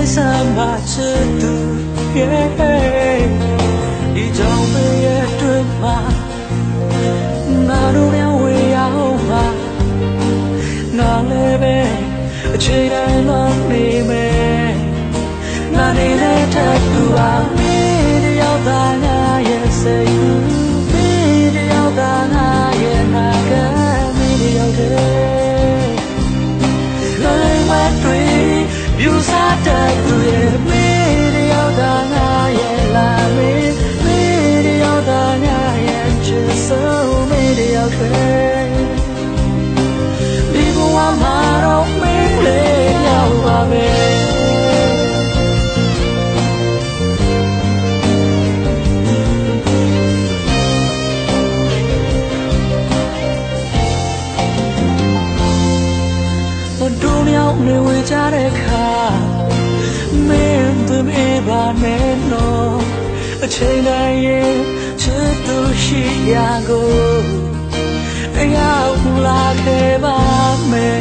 လိုက်စမ်းပါချစ်သူ ဒီကြောင့်ပဲရဲ့တွေ့မှာငါတို့နဲ့ဝေးအောင်ပါငါလည်းပဲအချိန်တိုင်းလောနေမယ်ငါနေတဲ့ထက်သူပါမင်းတယောက်သာငါရဲ့စိတ်မင်းတယောက်သာငါရဲ့နာကမင်းတယောက်တည်းလည်းမတွေ့ပြူစားတဲ့သူရဲ့မင်းတယောက်သာငါရဲ့လာမင်းမင်းတယောက်သာငါရဲ့ချစ်ဆုံးမင်းတယောက်တည်းဒီဘဝမှာတော့မင်းလေးရောက်ပါမယ်နေဝေးကြတဲ့ခါမင်းသူမေးပါနဲ့တော့အချိန်တိုင်းရဲ့ချစ်သူရှိရာကိုရောက်လာခဲ့ပါမယ်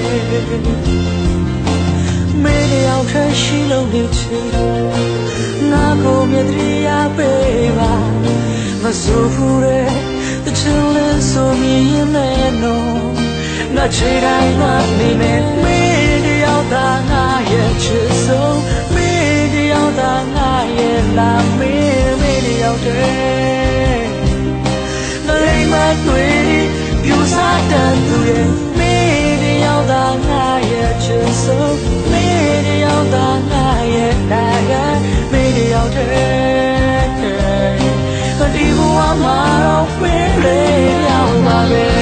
မင်းရောက်ထရှိလို့နေချင်ငါကိုမြတ်တရားပေးပါမဆိုဘူးတဲ့တချင်လေးဆိုမြင်နေတော့ငါချေတိုင်းလာနေမယ်မင်းတယောက်သာငါရဲ့ချစ်ဆုံးမင်းတယောက်သာငါရဲ့လာမင်းတယောက်တည်းငါအိမ်မတွေ့ပြူစားတဲ့သူရဲ့မင်းတယောက်သာငါရဲ့ချစ်ဆုံးမင်းတယောက်သာငါရဲ့နာကမင်းတယောက်တည်းဒီဘဝမှာတော့မင်းလေးရောက်ပါမယ်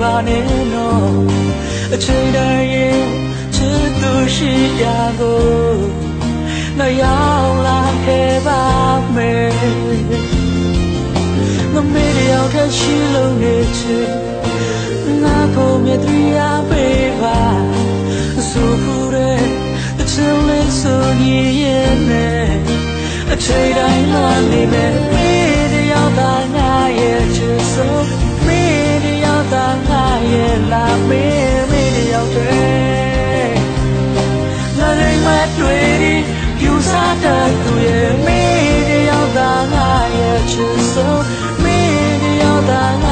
ပါနဲ့တော့အချိန်တိုင်းရဲ့ချစ်သူရှိရာကိုငါရောက်လာခဲ့ပါမယ်ငါမေးရောက်တဲ့ရှိလို့နေချင်ငါကိုမြတ်တရားပေးပါဆိုဖို့တဲ့အချိန်လေးဆိုရင်နဲ့အချိန်တိုင်းလာနေမယ်မေးရောက်တာငါရဲ့ချစ်ဆုံးသာငါရဲ့လာမင်းတယောက်တည်းငါရိမ်မတွေ့ပြူစားတဲ့သူရဲ့မင်းတယောက်သာငါရဲ့ချစ်ဆုံးမင်းတယောက်သာငါ